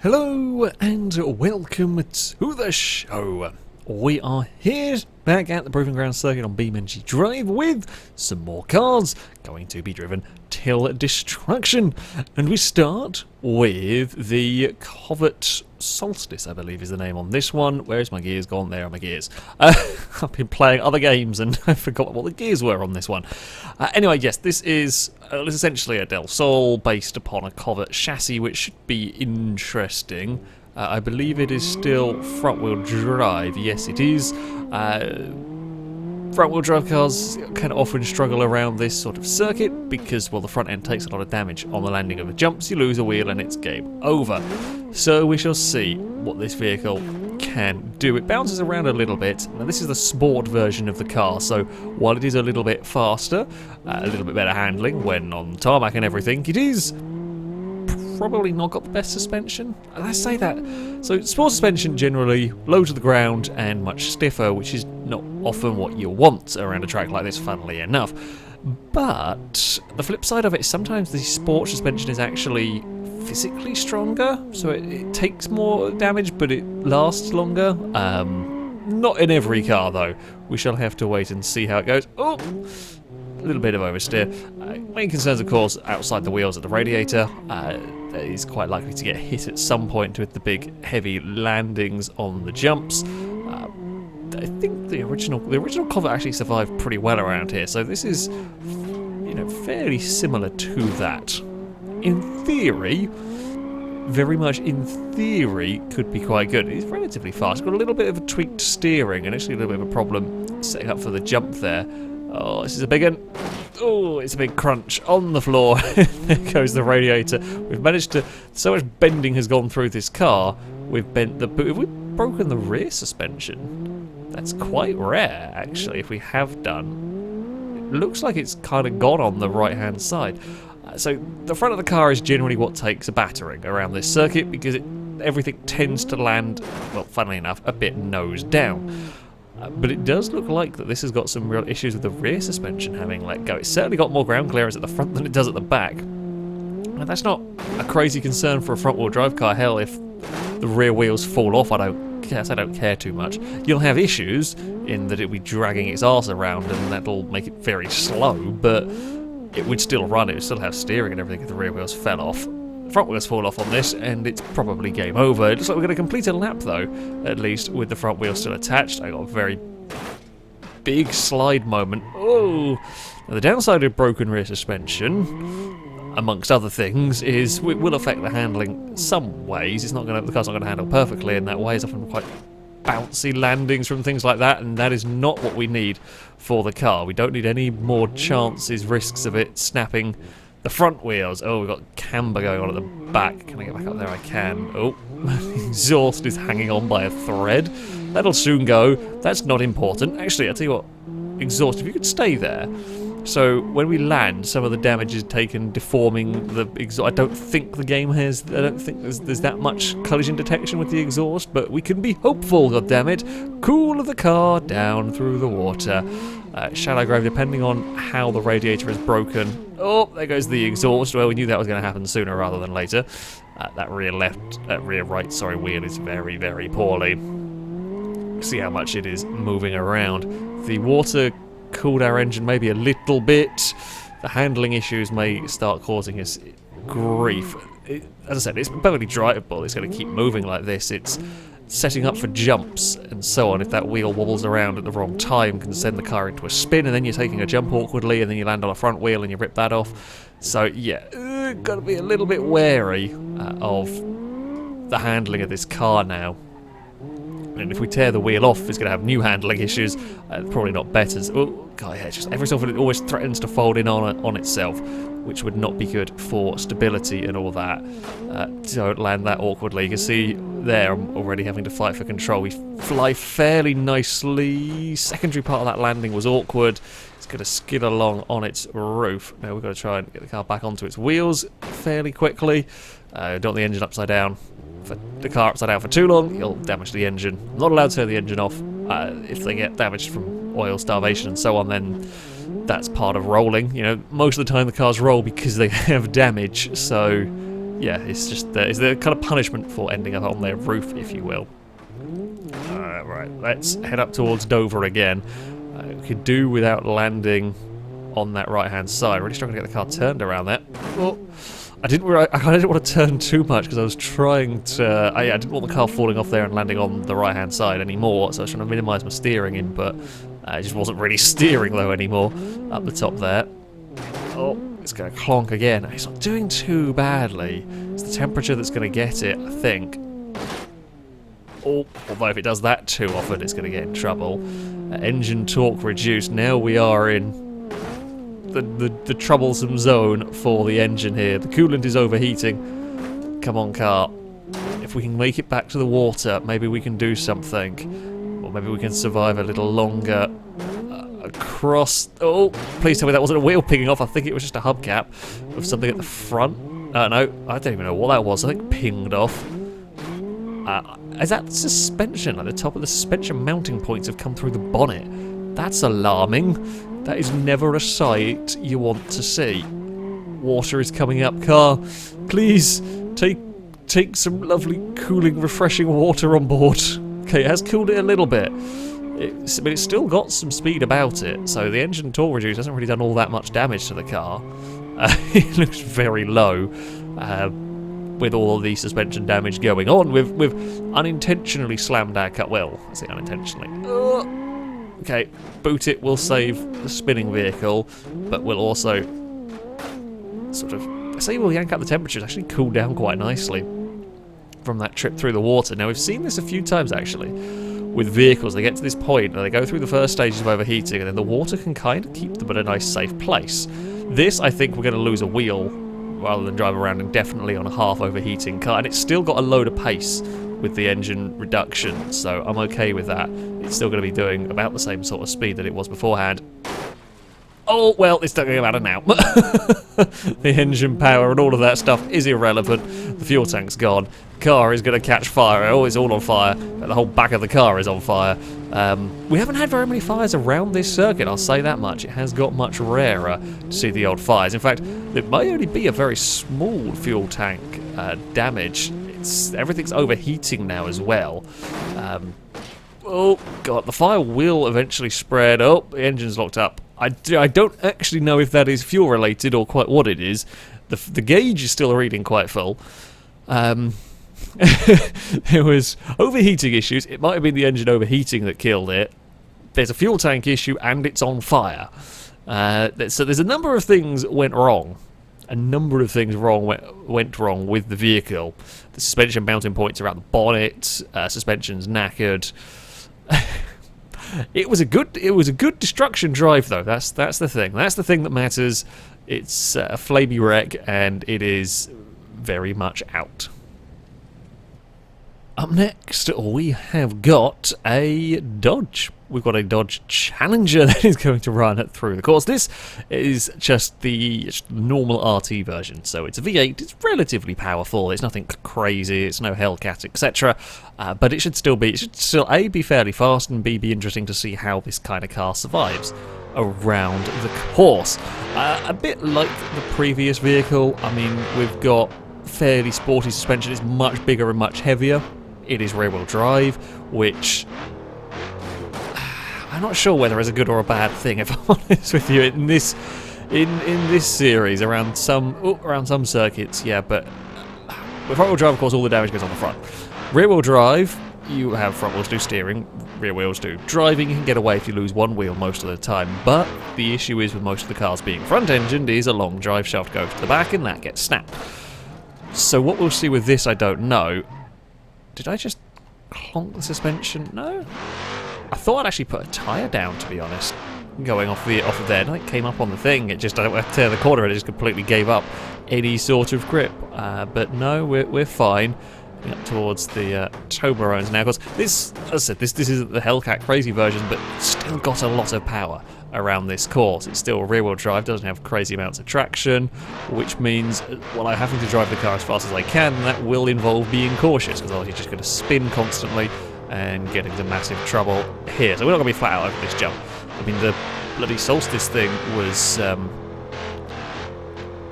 Hello and welcome to the show. We are here back at the Proving Ground circuit on BeamNG Drive with some more cars going to be driven till destruction. And we start with the Covert Solstice, I believe is the name on this one. Where's my gears gone? There are my gears. I've been playing other games and I forgot what the gears were on this one. Anyway, yes, this is essentially a Del Sol based upon a Covert chassis, which should be interesting. I believe it is still front-wheel drive. Yes, it is. Front-wheel drive cars can often struggle around this sort of circuit because, well, the front end takes a lot of damage on the landing of the jumps. You lose a wheel and it's game over. So we shall see what this vehicle can do. It bounces around a little bit. Now, this is the sport version of the car, so while it is a little bit faster, a little bit better handling when on tarmac and everything, it is probably not got the best suspension. I say that. So sport suspension generally low to the ground and much stiffer, which is not often what you want around a track like this, funnily enough. But the flip side of it is sometimes the sport suspension is actually physically stronger, so it takes more damage but it lasts longer. Not in every car though. We shall have to wait and see how it goes. Oh! A little bit of oversteer. Main concerns, of course, outside the wheels of the radiator. Is quite likely to get hit at some point with the big, heavy landings on the jumps. I think the original Covert actually survived pretty well around here, so this is, fairly similar to that. In theory, very much in theory, could be quite good. It's relatively fast. Got a little bit of a tweaked steering, and actually a little bit of a problem setting up for the jump there. Oh, this is a big one. Oh, it's a big crunch on the floor. There goes the radiator. We've managed to... So much bending has gone through this car. We've bent the... Have we broken the rear suspension? That's quite rare, actually, if we have done. It looks like it's kind of gone on the right-hand side. So the front of the car is generally what takes a battering around this circuit because everything tends to land, well, funnily enough, a bit nose down. But it does look like that this has got some real issues with the rear suspension having let go. It's certainly got more ground clearance at the front than it does at the back. And that's not a crazy concern for a front-wheel drive car. Hell, if the rear wheels fall off, I don't care too much. You'll have issues in that it'll be dragging its arse around and that'll make it very slow, but it would still run. It would still have steering and everything if the rear wheels fell off. Front wheels fall off on this and it's probably game over. It looks like we're going to complete a lap though, at least with the front wheel still attached. I got a very big slide moment. Oh! Now the downside of broken rear suspension, amongst other things, is it will affect the handling some ways. The car's not going to handle perfectly in that way. It's often quite bouncy landings from things like that, and that is not what we need for the car. We don't need any more risks of it snapping the front wheels. Oh, we've got camber going on at the back. Can I get back up there? I can. Oh, exhaust is hanging on by a thread. That'll soon go. That's not important. Actually, I'll tell you what. Exhaust, if you could stay there. So when we land, some of the damage is taken deforming the exhaust. I don't think the game has... I don't think there's that much collision detection with the exhaust, but we can be hopeful, goddammit. Cool the car down through the water. Shallow grave, depending on how the radiator is broken. Oh, there goes the exhaust. Well, we knew that was going to happen sooner rather than later. That rear right wheel is very, very poorly. See how much it is moving around. The water cooled our engine maybe a little bit. The handling issues may start causing us grief. As I said, it's perfectly drivable. It's going to keep moving like this. It's setting up for jumps and so on. If that wheel wobbles around at the wrong time, can send the car into a spin, and then you're taking a jump awkwardly, and then you land on a front wheel and you rip that off. So yeah, got to be a little bit wary of the handling of this car now. And if we tear the wheel off, it's going to have new handling issues. Probably not better. Oh, God, yeah, just every so often it always threatens to fold in on itself, which would not be good for stability and all that. Don't land that awkwardly. You can see there, I'm already having to fight for control. We fly fairly nicely. Secondary part of that landing was awkward. It's going to skid along on its roof. Now we've got to try and get the car back onto its wheels fairly quickly. Don't want the engine upside down. If the car upside down for too long, you'll damage the engine. I'm not allowed to turn the engine off. If they get damaged from oil starvation and so on, then that's part of rolling. Most of the time the cars roll because they have damage, so yeah, it's just it's the kind of punishment for ending up on their roof, if you will. Right, let's head up towards Dover again. We could do without landing on that right-hand side. Really struggling to get the car turned around there. Oh, I kind of didn't want to turn too much because I was trying to... I didn't want the car falling off there and landing on the right-hand side anymore, so I was trying to minimise my steering input. It just wasn't really steering, though, anymore up the top there. Oh, it's going to clonk again. It's not doing too badly. It's the temperature that's going to get it, I think. Oh, although if it does that too often, it's going to get in trouble. Engine torque reduced. Now we are in the troublesome zone for the engine here. The coolant is overheating. Come on, car. If we can make it back to the water, maybe we can do something. Or maybe we can survive a little longer. Across... Oh, please tell me that wasn't a wheel pinging off. I think it was just a hubcap of something at the front. No, I don't even know what that was. I think pinged off. Is that suspension? Like the top of the suspension mounting points have come through the bonnet. That's alarming. That is never a sight you want to see. Water is coming up, car. Please take some lovely, cooling, refreshing water on board. Okay, it has cooled it a little bit. But it's still got some speed about it, so the engine torque reduce hasn't really done all that much damage to the car. It looks very low. With all of the suspension damage going on, we've unintentionally slammed our car. Well, I say unintentionally. Okay, boot it will save the spinning vehicle, but we'll also sort of... I say we'll yank up the temperatures, actually cool down quite nicely from that trip through the water. Now, we've seen this a few times, actually, with vehicles. They get to this point, and they go through the first stages of overheating, and then the water can kind of keep them at a nice, safe place. This, I think, we're going to lose a wheel rather than drive around indefinitely on a half overheating car, and it's still got a load of pace with the engine reduction, so I'm okay with that. It's still going to be doing about the same sort of speed that it was beforehand. Oh, well, it's doesn't matter now. The engine power and all of that stuff is irrelevant. The fuel tank's gone. Car is going to catch fire. Oh, it's all on fire. The whole back of the car is on fire. We haven't had very many fires around this circuit, I'll say that much. It has got much rarer to see the old fires. In fact, it may only be a very small fuel tank damage. Everything's overheating now as well. Oh, God, the fire will eventually spread. Oh, the engine's locked up. I don't actually know if that is fuel related or quite what it is. The gauge is still reading quite full. There was overheating issues. It might have been the engine overheating that killed it. There's a fuel tank issue and it's on fire. So there's a number of things went wrong. A number of things went wrong with the vehicle. The suspension mounting points around the bonnet. Suspension's knackered. It was a good destruction drive, though. That's the thing. That's the thing that matters. It's a flamey wreck, and it is very much out. Up next, we have got a Dodge. We've got a Dodge Challenger that is going to run through the course. This is just the normal RT version, so it's a V8. It's relatively powerful. It's nothing crazy. It's no Hellcat, etc. But it should still be A, be fairly fast, and B, be interesting to see how this kind of car survives around the course. A bit like the previous vehicle. I mean, we've got fairly sporty suspension. It's much bigger and much heavier. It is rear-wheel drive, which I'm not sure whether it's a good or a bad thing, if I'm honest with you. In this series, around some circuits, yeah, but with front-wheel drive, of course, all the damage goes on the front. Rear-wheel drive, you have front wheels do steering, rear wheels do driving. You can get away if you lose one wheel most of the time, but the issue is with most of the cars being front-engined is a long drive shaft goes to the back, and that gets snapped. So what we'll see with this, I don't know. Did I just clonk the suspension? No? I thought I'd actually put a tyre down, to be honest. Going off of there. And it came up on the thing. It just, I went to turn the corner and it just completely gave up any sort of grip. But no, we're fine. Up towards the Toblerones now. Because this, as I said, this isn't the Hellcat crazy version, but it's still got a lot of power around this course. It's still rear-wheel drive, doesn't have crazy amounts of traction, which means, well, I'm having to drive the car as fast as I can, and that will involve being cautious, because otherwise you're just going to spin constantly and get into massive trouble here. So we're not going to be flat out over this jump. I mean, the bloody Solstice thing was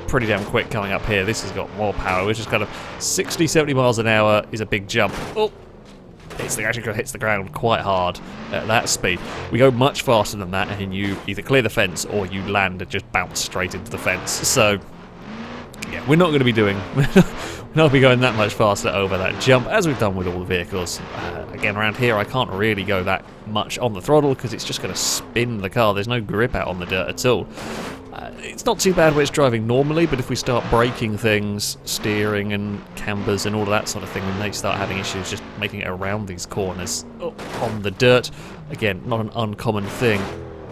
pretty damn quick coming up here. This has got more power, which is kind of 60, 70 miles an hour is a big jump. Oh, actually hits the ground quite hard at that speed. We go much faster than that, and you either clear the fence or you land and just bounce straight into the fence. So, yeah, we're not going to be doing... we're not going to be going that much faster over that jump, as we've done with all the vehicles. Again, around here, I can't really go that much on the throttle, because it's just going to spin the car. There's no grip out on the dirt at all. It's not too bad when it's driving normally, but if we start braking things, steering and cambers and all of that sort of thing, we may start having issues just making it around these corners on the dirt. Again, not an uncommon thing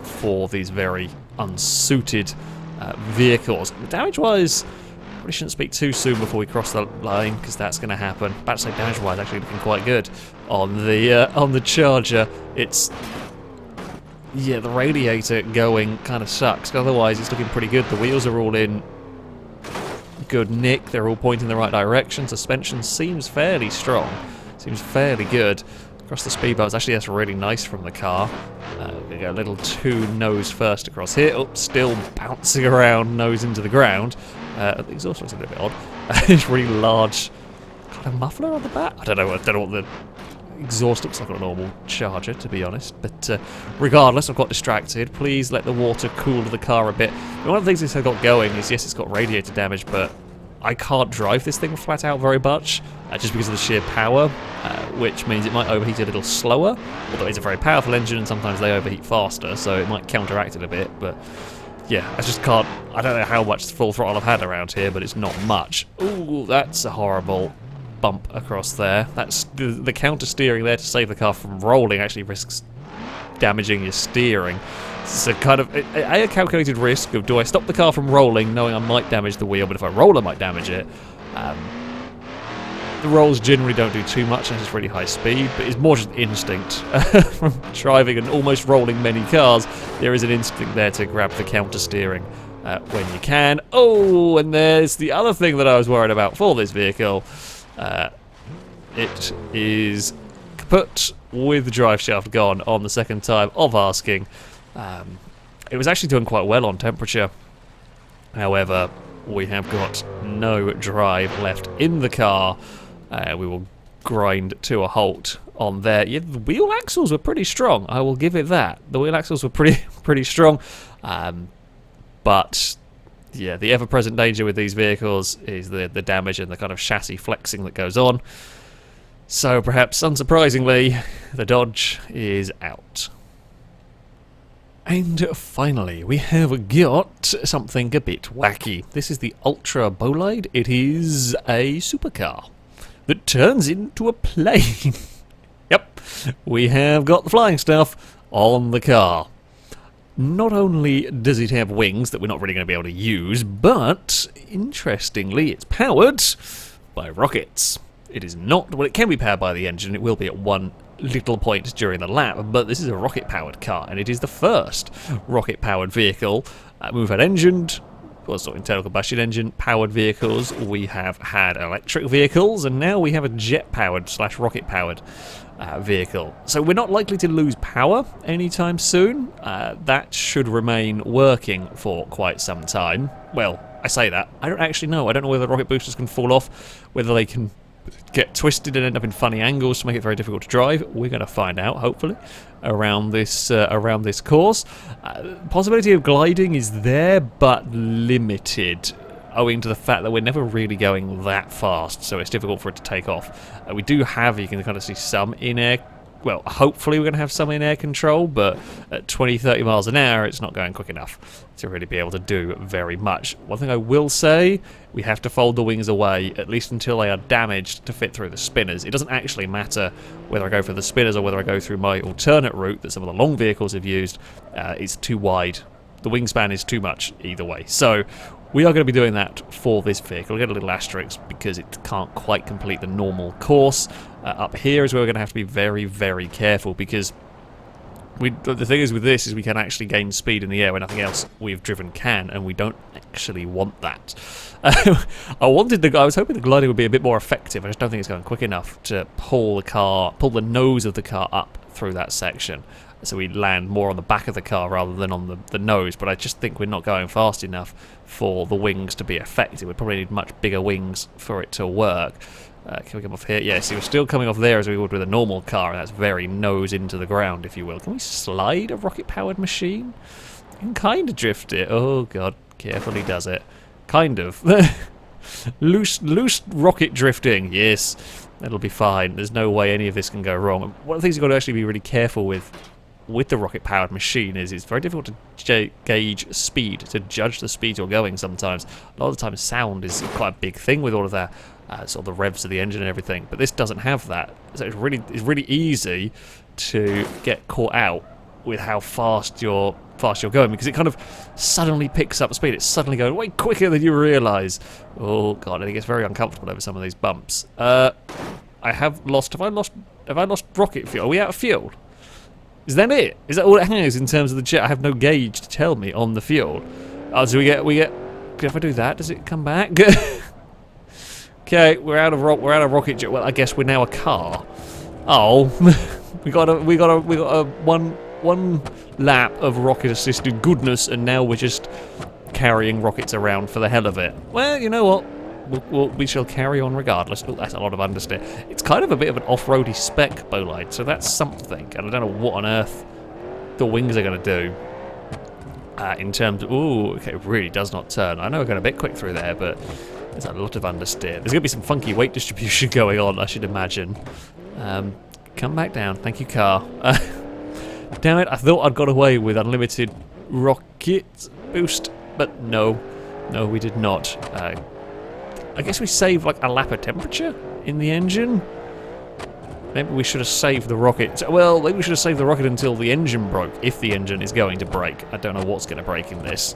for these very unsuited vehicles. Damage-wise, probably shouldn't speak too soon before we cross the line, because that's going to happen. About to say damage-wise, actually looking quite good on the Charger. It's... yeah, the radiator going kind of sucks. Otherwise, it's looking pretty good. The wheels are all in good nick. They're all pointing in the right direction. Suspension seems fairly strong. Seems fairly good. Across the speed bumps, actually that's really nice from the car. We go a little too nose first across here. Oh, still bouncing around, nose into the ground. The exhaust looks a little bit odd. It's really large kind of muffler on the back. I don't know what the exhaust looks like on a normal Charger, to be honest, but regardless, I've got distracted. Please let the water cool the car a bit. One of the things this has got going is, yes, it's got radiator damage, but I can't drive this thing flat out very much, just because of the sheer power, which means it might overheat a little slower, although it's a very powerful engine and sometimes they overheat faster, so it might counteract it a bit, but yeah, I just can't. I don't know how much full throttle I've had around here, but it's not much. Ooh, that's a horrible bump across there. That's the counter steering there to save the car from rolling actually risks damaging your steering. It's a kind of a calculated risk of, do I stop the car from rolling knowing I might damage the wheel, but if I roll I might damage it. The rolls generally don't do too much unless it's really high speed, but it's more just instinct. From driving and almost rolling many cars, there is an instinct there to grab the counter steering when you can. Oh, and there's the other thing that I was worried about for this vehicle. It is kaput with the drive shaft gone on the second time of asking. It was actually doing quite well on temperature. However, we have got no drive left in the car. We will grind to a halt on there. Yeah, the wheel axles were pretty strong, I will give it that. The wheel axles were pretty strong. But yeah, the ever-present danger with these vehicles is the damage and the kind of chassis flexing that goes on. So perhaps unsurprisingly, the Dodge is out. And finally, we have got something a bit wacky. This is the HyperBolide. It is a supercar that turns into a plane. Yep, we have got the flying stuff on the car. Not only does it have wings that we're not really going to be able to use, but, interestingly, it's powered by rockets. It is not, well, it can be powered by the engine, it will be at one little point during the lap, but this is a rocket-powered car, and it is the first rocket-powered vehicle. We've had engined, well, it's not internal combustion engine, powered vehicles, we have had electric vehicles, and now we have a jet-powered / rocket-powered vehicle. So we're not likely to lose power anytime soon. That should remain working for quite some time. Well, I say that. I don't actually know. I don't know whether rocket boosters can fall off, whether they can get twisted and end up in funny angles to make it very difficult to drive. We're going to find out, hopefully, around this course. Possibility of gliding is there, but limited, owing to the fact that we're never really going that fast, so it's difficult for it to take off. We do have, you can kind of see some in-air, well, hopefully we're going to have some in-air control, but at 20-30 miles an hour, it's not going quick enough to really be able to do very much. One thing I will say, we have to fold the wings away, at least until they are damaged to fit through the spinners. It doesn't actually matter whether I go for the spinners or whether I go through my alternate route that some of the long vehicles have used. It's too wide. The wingspan is too much either way. So we are going to be doing that for this vehicle. We'll get a little asterisk because it can't quite complete the normal course. Up here is where we're going to have to be very, very careful, because the thing is with this is we can actually gain speed in the air where nothing else we've driven can, and we don't actually want that. I was hoping the gliding would be a bit more effective. I just don't think it's going quick enough to pull the nose of the car up through that section. so we land more on the back of the car rather than on the nose, but I just think we're not going fast enough for the wings to be effective. We probably need much bigger wings for it to work. Can we come off here? Yeah, see, we're still coming off there as we would with a normal car, and that's very nose into the ground, if you will. Can we slide a rocket-powered machine? You can kind of drift it. Oh, God. Carefully does it. Kind of. Loose rocket drifting. Yes. That'll be fine. There's no way any of this can go wrong. One of the things you've got to actually be really careful with the rocket-powered machine is it's very difficult to gauge speed, to judge the speed you're going sometimes. A lot of the time sound is quite a big thing with all of that, sort of the revs of the engine and everything, but this doesn't have that. So it's really easy to get caught out with how fast you're going, because it kind of suddenly picks up speed. It's suddenly going way quicker than you realise. Oh god, I think it's very uncomfortable over some of these bumps. Have I lost rocket fuel? Are we out of fuel? Is that it? Is that all it has in terms of the jet? I have no gauge to tell me on the fuel. Oh, so we get. If I do that, does it come back? Okay, we're out of rocket jet. Well, I guess we're now a car. Oh, we got a one lap of rocket-assisted goodness, and now we're just carrying rockets around for the hell of it. Well, you know what? We shall carry on regardless. Oh, that's a lot of understeer. It's kind of a bit of an off-roady spec, Bolide, so that's something. And I don't know what on earth the wings are going to do in terms of... Ooh, okay, it really does not turn. I know we're going a bit quick through there, but there's a lot of understeer. There's going to be some funky weight distribution going on, I should imagine. Come back down. Thank you, car. Damn it, I thought I'd got away with unlimited rocket boost, but no. No, we did not. I guess we saved like a lap of temperature in the engine. Maybe we should have saved the rocket. Well, maybe we should have saved the rocket until the engine broke, if the engine is going to break. I don't know what's going to break in this,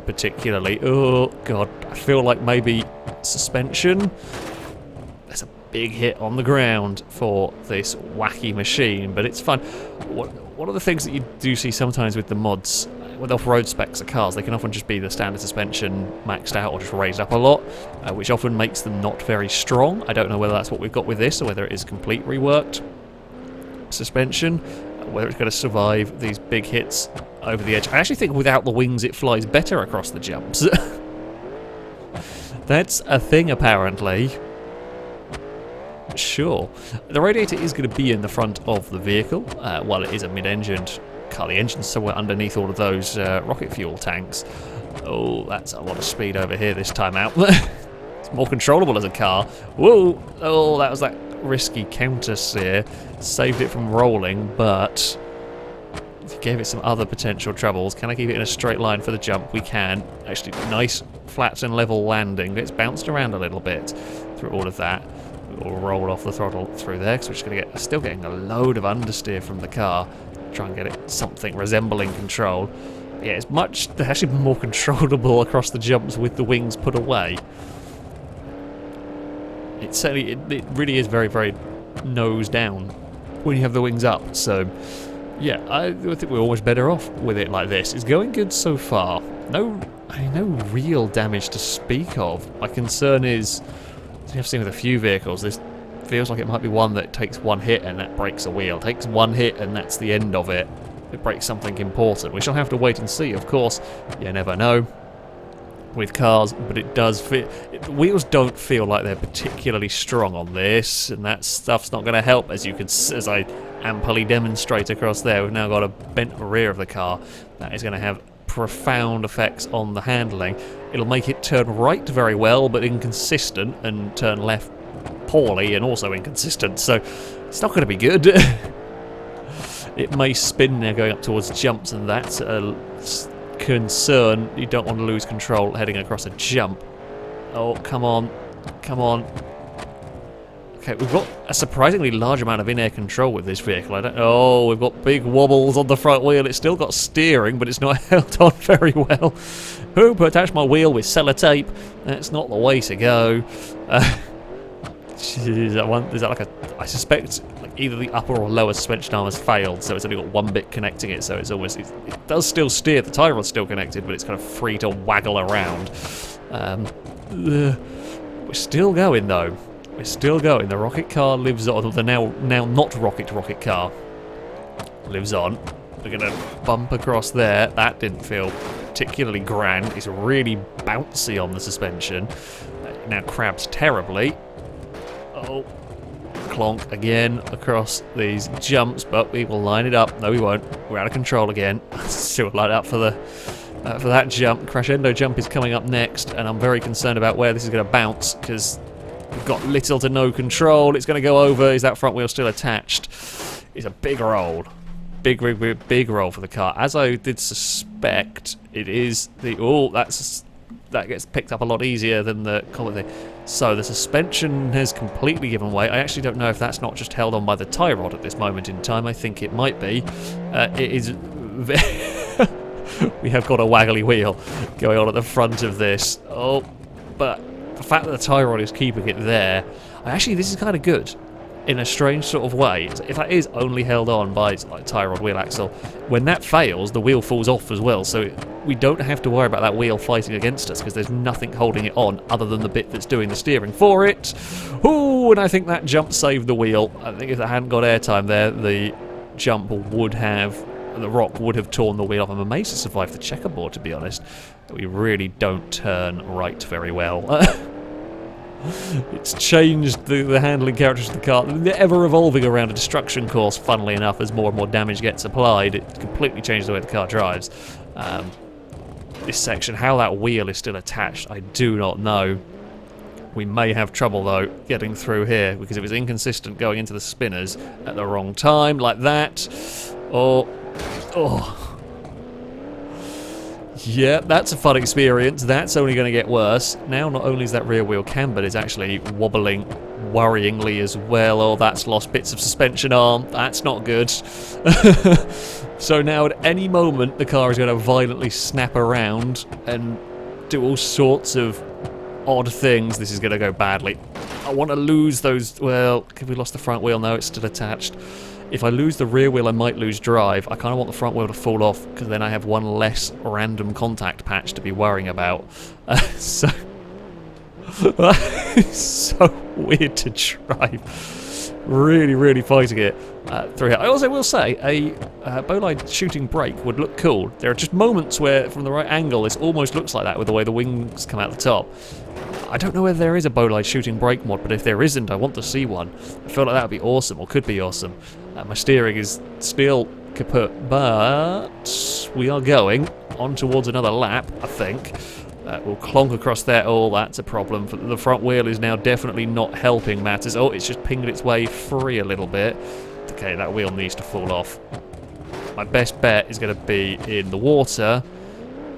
particularly. Oh, God. I feel like maybe suspension. There's a big hit on the ground for this wacky machine, but it's fun. One of the things that you do see sometimes with the mods, with off-road specs of cars, they can often just be the standard suspension maxed out or just raised up a lot, which often makes them not very strong. I don't know whether that's what we've got with this or whether it is complete reworked suspension, whether it's going to survive these big hits over the edge. I actually think without the wings it flies better across the jumps. That's a thing, apparently. Sure. The radiator is going to be in the front of the vehicle, while it is a mid-engined car. The engine's somewhere underneath all of those rocket fuel tanks. Oh, that's a lot of speed over here this time out. It's more controllable as a car. Whoa! Oh, that was that risky counter steer. Saved it from rolling, but gave it some other potential troubles. Can I keep it in a straight line for the jump? We can. Actually, nice flat and level landing. It's bounced around a little bit through all of that. We'll roll off the throttle through there, because we're just going to still getting a load of understeer from the car. Try and get it something resembling control. Yeah, it's actually more controllable across the jumps with the wings put away. It certainly, it really is very, very nose down when you have the wings up. So, yeah, I think we're almost better off with it like this. It's going good so far. No real damage to speak of. My concern is, as I've seen with a few vehicles, this feels like it might be one that takes one hit and that breaks a wheel. Takes one hit and that's the end of it. It breaks something important. We shall have to wait and see, of course. You never know with cars, but it does feel... The wheels don't feel like they're particularly strong on this, and that stuff's not going to help, as I amply demonstrate across there. We've now got a bent rear of the car. That is going to have profound effects on the handling. It'll make it turn right very well, but inconsistent, and turn left poorly and also inconsistent, so it's not going to be good. It may spin now going up towards jumps, and that's a concern. You don't want to lose control heading across a jump. Oh, come on. Come on. Okay, we've got a surprisingly large amount of in-air control with this vehicle. Oh, we've got big wobbles on the front wheel. It's still got steering, but it's not held on very well. Who attached my wheel with sellotape? That's not the way to go. Is that like a... I suspect like either the upper or lower suspension arm has failed, so it's only got one bit connecting it, so it's almost... It does still steer. The tyre rod's still connected, but it's kind of free to waggle around. We're still going, though. We're still going. The rocket car lives on. The now not rocket car lives on. We're going to bump across there. That didn't feel particularly grand. It's really bouncy on the suspension. It now crabs terribly. Oh, clonk again across these jumps, but we will line it up. No, we won't. We're out of control again. Still line up for that jump. Crescendo jump is coming up next, and I'm very concerned about where this is going to bounce because we've got little to no control. It's going to go over. Is that front wheel still attached? It's a big roll. Big roll for the car. As I did suspect, it is the... Oh, that gets picked up a lot easier than the collar thing. So the suspension has completely given way. I actually don't know if that's not just held on by the tie rod at this moment in time. I think it might be. It is... We have got a waggly wheel going on at the front of this. Oh, but the fact that the tie rod is keeping it there... Actually, this is kind of good. In a strange sort of way. If that is only held on by like tie rod wheel axle, when that fails, the wheel falls off as well. So we don't have to worry about that wheel fighting against us because there's nothing holding it on other than the bit that's doing the steering for it. Ooh, and I think that jump saved the wheel. I think if it hadn't got airtime there, the jump would have, the rock would have torn the wheel off. I'm amazed to survive the checkerboard, to be honest. We really don't turn right very well. It's changed the handling characteristics of the car. They're ever evolving around a destruction course, funnily enough, as more and more damage gets applied. It completely changed the way the car drives. This section, how that wheel is still attached, I do not know. We may have trouble, though, getting through here, because it was inconsistent going into the spinners at the wrong time, like that. Oh. Yeah, that's a fun experience. That's only going to get worse. Now, not only is that rear wheel cambered, it's actually wobbling worryingly as well. Oh, that's lost bits of suspension arm. That's not good. So now, at any moment, the car is going to violently snap around and do all sorts of odd things. This is going to go badly. I want to lose those... Well, have we lost the front wheel? No, it's still attached. If I lose the rear wheel, I might lose drive. I kind of want the front wheel to fall off, because then I have one less random contact patch to be worrying about. So weird to drive. Really, really fighting it through here. I also will say, a Bolide shooting brake would look cool. There are just moments where, from the right angle, this almost looks like that, with the way the wings come out the top. I don't know whether there is a Bolide shooting brake mod, but if there isn't, I want to see one. I feel like that would be awesome, or could be awesome. My steering is still kaput, but we are going on towards another lap, I think. We'll clonk across there. Oh, that's a problem. The front wheel is now definitely not helping matters. Oh, it's just pinged its way free a little bit. Okay, that wheel needs to fall off. My best bet is going to be in the water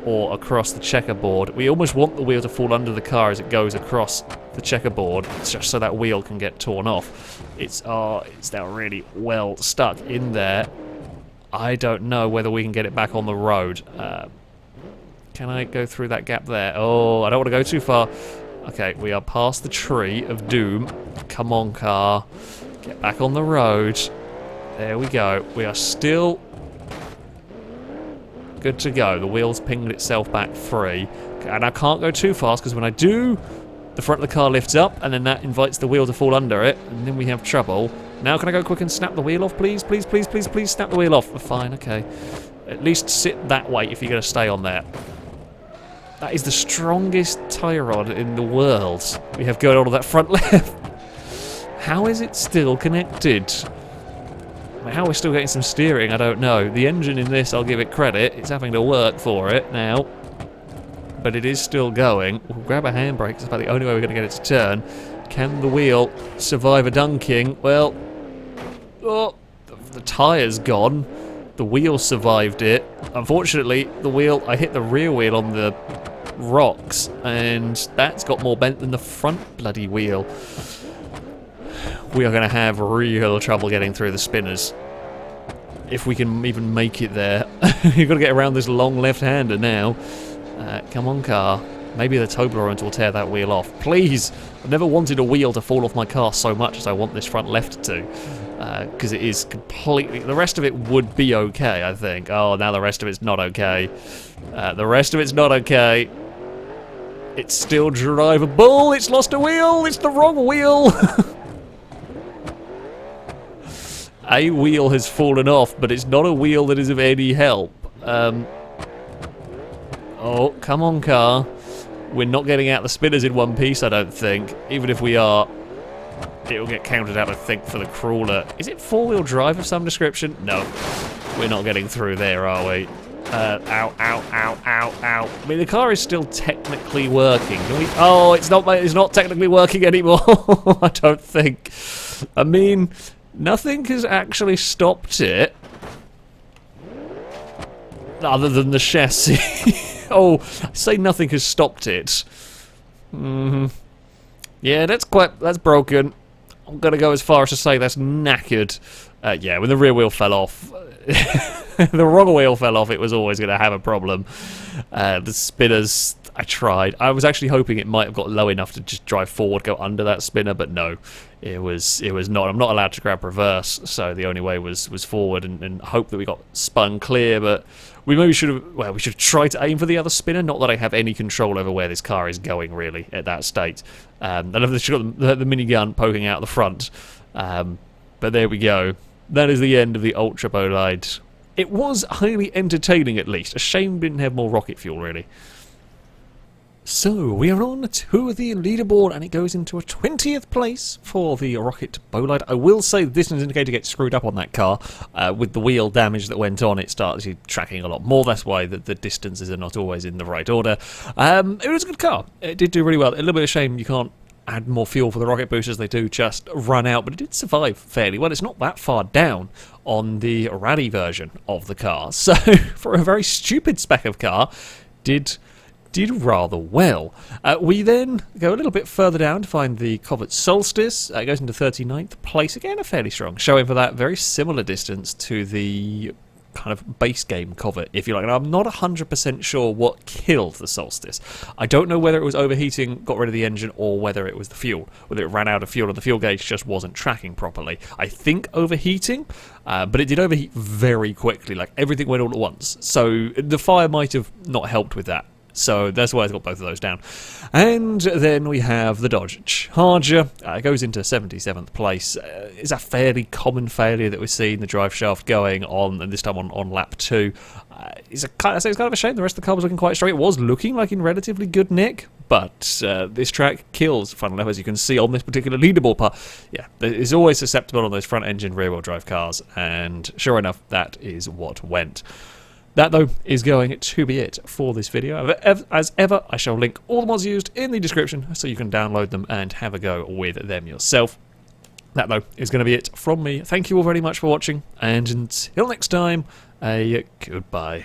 or across the checkerboard. We almost want the wheel to fall under the car as it goes across the checkerboard, just so that wheel can get torn off. It's now really well stuck in there. I don't know whether we can get it back on the road. Can I go through that gap there? Oh, I don't want to go too far. Okay, we are past the tree of doom. Come on, car. Get back on the road. There we go. We are still good to go. The wheel's pinged itself back free. And I can't go too fast, because when I do, the front of the car lifts up, and then that invites the wheel to fall under it, and then we have trouble. Now can I go quick and snap the wheel off, please? Please, please, please, please snap the wheel off. Fine, okay. At least sit that way if you're going to stay on there. That is the strongest tie rod in the world we have going on that front left. How is it still connected? I mean, how we're still getting some steering, I don't know. The engine in this, I'll give it credit. It's having to work for it now. But it is still going. We'll grab a handbrake. It's about the only way we're going to get it to turn. Can the wheel survive a dunking? Well, oh, the tyre's gone. The wheel survived it. Unfortunately, the wheel, I hit the rear wheel on the rocks, and that's got more bent than the front bloody wheel. We are going to have real trouble getting through the spinners. If we can even make it there. You've got to get around this long left-hander now. Come on, car. Maybe the Toblerone will tear that wheel off. Please! I've never wanted a wheel to fall off my car so much as I want this front left to. Because it is completely... The rest of it would be okay, I think. Oh, now the rest of it's not okay. The rest of it's not okay. It's still drivable. It's lost a wheel. It's the wrong wheel. A wheel has fallen off, but it's not a wheel that is of any help. Oh, come on, car. We're not getting out the spinners in one piece, I don't think. Even if we are, it'll get counted out, I think, for the crawler. Is it four-wheel drive of some description? No. We're not getting through there, are we? Ow, ow, ow, ow, ow. I mean, the car is still technically working. Oh, it's not technically working anymore. I don't think. I mean, nothing has actually stopped it. Other than the chassis. Oh, I say nothing has stopped it. Yeah, that's broken. I'm going to go as far as to say that's knackered. Yeah, when the rear wheel fell off, the wrong wheel fell off, it was always going to have a problem. The spinners, I tried. I was actually hoping it might have got low enough to just drive forward, go under that spinner, but no, it was not. I'm not allowed to grab reverse, so the only way was forward and hope that we got spun clear, but we maybe should have, well, we should try to aim for the other spinner. Not that I have any control over where this car is going, really, at that state. I love that she's got the minigun poking out the front. But there we go. That is the end of the HyperBolide. It was highly entertaining, at least. A shame we didn't have more rocket fuel, really. So, we are on to the leaderboard, and it goes into a 20th place for the HyperBolide. I will say this indicator gets screwed up on that car. With the wheel damage that went on, it starts tracking a lot more. That's why the distances are not always in the right order. It was a good car. It did do really well. A little bit of a shame you can't add more fuel for the rocket boosters. They do just run out, but it did survive fairly well. It's not that far down on the rally version of the car. So, for a very stupid spec of car, did rather well. We then go a little bit further down to find the Covet Solstice. It goes into 39th place. Again, a fairly strong showing for that. Very similar distance to the kind of base game Covet, if you like. And I'm not 100% sure what killed the Solstice. I don't know whether it was overheating, got rid of the engine, or whether it was the fuel. Whether it ran out of fuel and the fuel gauge just wasn't tracking properly. I think overheating, but it did overheat very quickly. Like, everything went all at once. So the fire might have not helped with that. So that's why I've got both of those down. And then we have the Dodge Charger. It goes into 77th place. It's a fairly common failure that we see in the drive shaft going on, and this time on lap 2. It's kind of a shame. The rest of the car was looking quite straight. It was looking like in relatively good nick, but this track kills front left, as you can see on this particular leaderboard part. Yeah, it's always susceptible on those front-engine rear-wheel drive cars, and sure enough, that is what went. That, though, is going to be it for this video. As ever, I shall link all the mods used in the description so you can download them and have a go with them yourself. That, though, is going to be it from me. Thank you all very much for watching, and until next time, a goodbye.